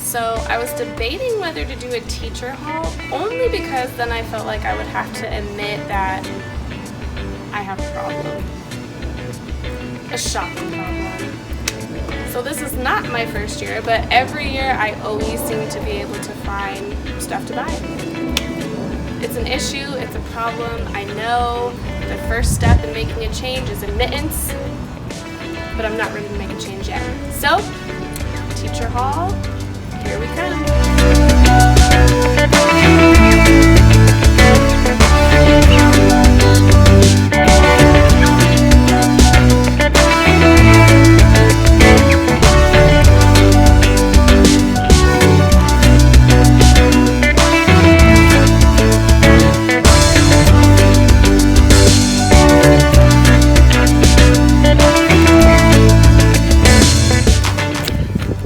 So I was debating whether to do a teacher haul, only because then I felt like I would have to admit that I have a problem. A shocking problem. So this is not my first year, but every year I always seem to be able to find stuff to buy. It's an issue, it's a problem, I know. The first step in making a change is admittance, but I'm not ready to make a change yet. So, teacher haul, here we come.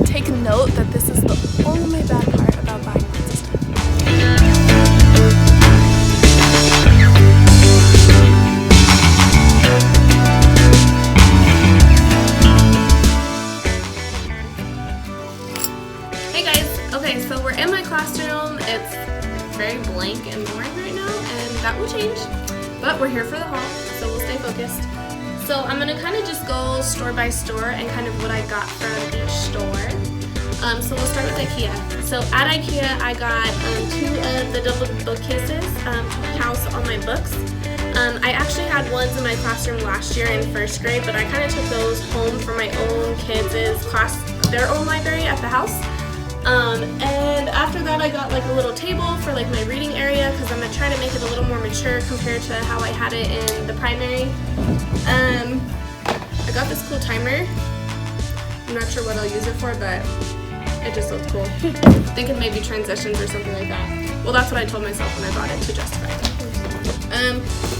Take note that this is the only bad part about buying lots of stuff. Hey guys, okay, so we're in my classroom. It's very blank and boring right now, and that will change, but we're here for the haul, so we'll stay focused. So I'm gonna kind of just go store by store and kind of what I got from each store. So we'll start with IKEA. So at IKEA I got 2 of the double bookcases to house all my books. I actually had ones in my classroom last year in first grade, but I kind of took those home for my own kids' class, their own library at the house. And after that I got like a little table for like my reading area because I'm going to try to make it a little more mature compared to how I had it in the primary. I got this cool timer. I'm not sure what I'll use it for, but it just looks cool. Thinking maybe transitions or something like that. Well, that's what I told myself when I bought it to justify it.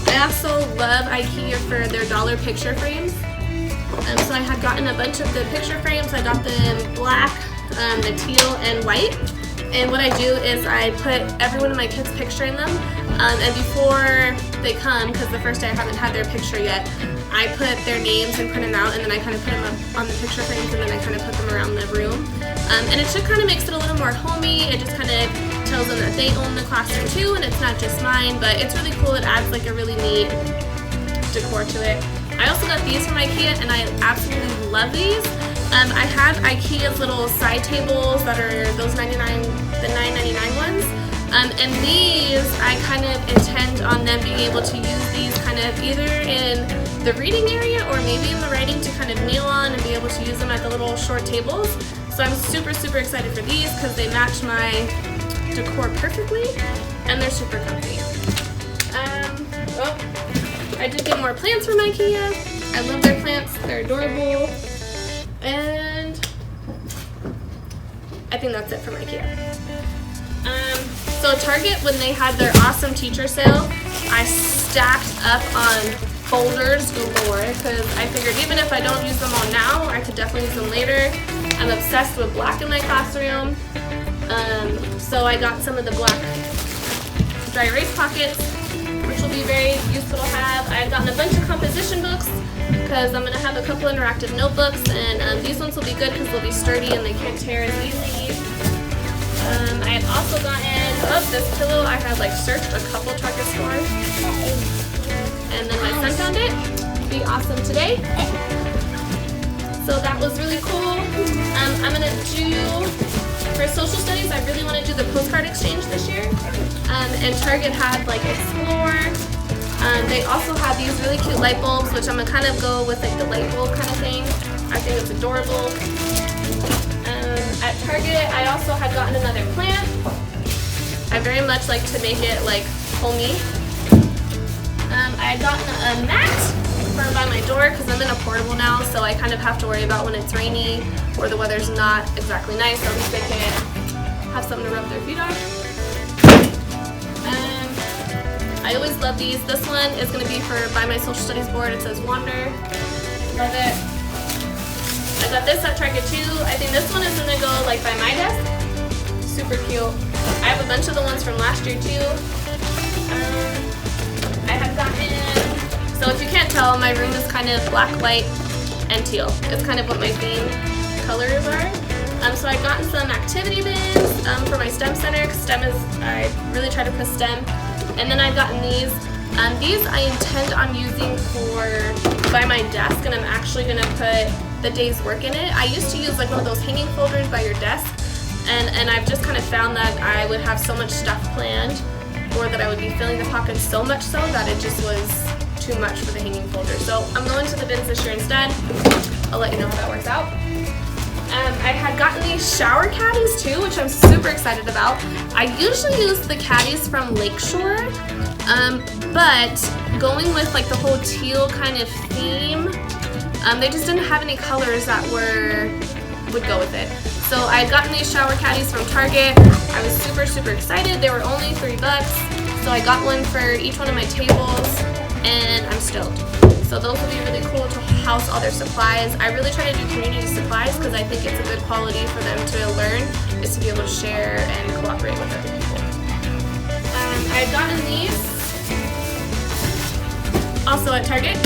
I also love IKEA for their dollar picture frames. So I had gotten a bunch of the picture frames. I got them black, the teal, and white. And what I do is I put every one of my kids' picture in them. And before they come, because the first day I haven't had their picture yet, I put their names and print them out, and then I kind of put them up on the picture frames, and then I kind of put them around the room. And it just kind of makes it a little more homey. It just kind of tells them that they own the classroom too, and it's not just mine, but it's really cool. It adds like a really neat decor to it. I also got these from IKEA, and I absolutely love these. I have IKEA's little side tables that are those the $9.99 ones. And these, I kind of intend on them being able to use these kind of either in the reading area or maybe in the writing to kind of kneel on and be able to use them at the little short tables. So I'm super, super excited for these because they match my decor perfectly and they're super comfy. I did get more plants from IKEA. I love their plants, they're adorable. And I think that's it from IKEA. So Target, when they had their awesome teacher sale, I stacked up on folders galore because I figured even if I don't use them all now, I could definitely use them later. I'm obsessed with black in my classroom. So I got some of the black dry erase pockets, which will be very useful to have. I've gotten a bunch of composition books because I'm going to have a couple interactive notebooks, and these ones will be good because they'll be sturdy and they can't tear as easily. I had also gotten, this pillow I had like searched a couple Target stores, and then my son found it. Be awesome today. So that was really cool. I'm going to do, for social studies, I really want to do the postcard exchange this year. And Target had like Explore. They also have these really cute light bulbs, which I'm going to kind of go with like the light bulb kind of thing. I think it's adorable. At Target, I also had gotten another plant. I very much like to make it like homey. I had gotten a mat for by my door because I'm in a portable now, so I kind of have to worry about when it's rainy or the weather's not exactly nice, or at least they can have something to rub their feet on. I always love these. This one is going to be for by my social studies board. It says Wander. Love it. I got this at Target too. I think this one is going to go like by my desk. Super cute. I have a bunch of the ones from last year too. I have gotten, so if you can't tell, my room is kind of black, white, and teal. It's kind of what my theme colors are. So I've gotten some activity bins for my STEM center, because I really try to push STEM. And then I've gotten these. These I intend on using by my desk, and I'm actually going to put the day's work in it. I used to use like one of those hanging folders by your desk, and I've just kind of found that I would have so much stuff planned, or that I would be filling the pockets so much so that it just was too much for the hanging folder. So I'm going to the bins this year instead. I'll let you know how that works out. I had gotten these shower caddies too, which I'm super excited about. I usually use the caddies from Lakeshore, but going with like the whole teal kind of theme, they just didn't have any colors that would go with it. So I had gotten these shower caddies from Target. I was super excited. They were only $3, so I got one for each one of my tables, and I'm stoked. So those will be really cool to house all their supplies. I really try to do community supplies because I think it's a good quality for them to learn, is to be able to share and cooperate with other people. I've gotten these also at Target.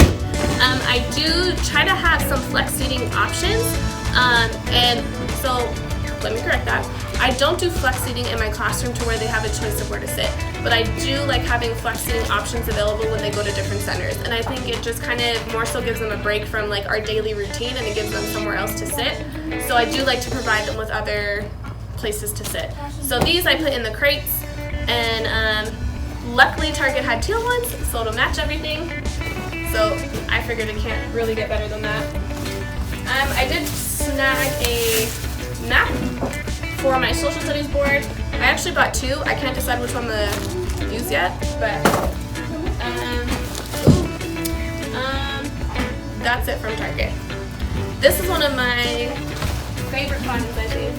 I do try to have some flex seating options, and so let me correct that. I don't do flex seating in my classroom to where they have a choice of where to sit, but I do like having flex seating options available when they go to different centers, and I think it just kind of more so gives them a break from like our daily routine, and it gives them somewhere else to sit. So I do like to provide them with other places to sit. So these I put in the crates, and luckily Target had teal ones, so it'll match everything. So I figured it can't really get better than that. I did snag a map for my social studies board. I actually bought two. I can't decide which one to use yet, but that's it from Target. This is one of my favorite finds, I think.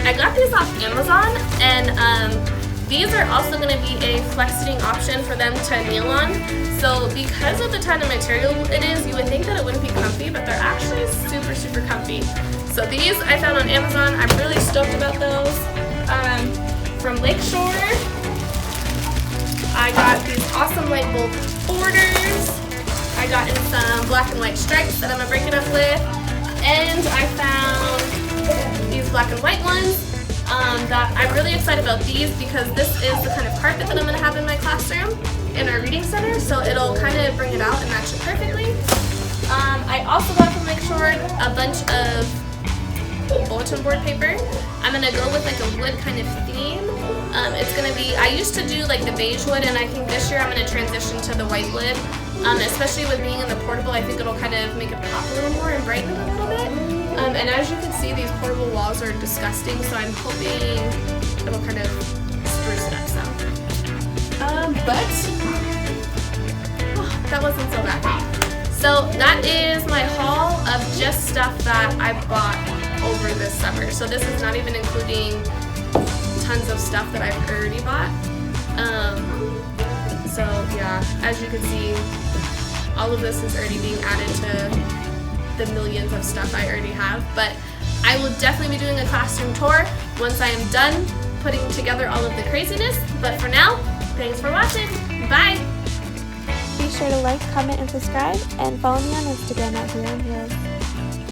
I got these off Amazon, and these are also going to be a flex seating option for them to kneel on. So because of the kind of material it is, you would think that it wouldn't be comfy, but they're actually super comfy. So these I found on Amazon. I'm really stoked about those. From Lakeshore, I got these awesome light bulb borders. I got in some black and white stripes that I'm gonna break it up with, and I found these black and white ones. That I'm really excited about these because this is the kind of carpet that I'm gonna have in my classroom in our reading center, so it'll kind of bring it out and match it perfectly. I also got from Lakeshore a bunch of bulletin board paper. I'm gonna go with like a wood kind of theme. It's gonna be, I used to do like the beige wood, and I think this year I'm gonna transition to the white wood. Especially with being in the portable, I think it'll kind of make it pop a little more and brighten it a little bit. And as you can see, these portable walls are disgusting, so I'm hoping it'll kind of spruce it up some. But that wasn't so bad. So that is my haul of just stuff that I bought over this summer. So this is not even including tons of stuff that I've already bought. So yeah, as you can see, all of this is already being added to the millions of stuff I already have. But I will definitely be doing a classroom tour once I am done putting together all of the craziness. But for now, thanks for watching. Bye! Be sure to like, comment, and subscribe, and follow me on Instagram at HeroandHeroes.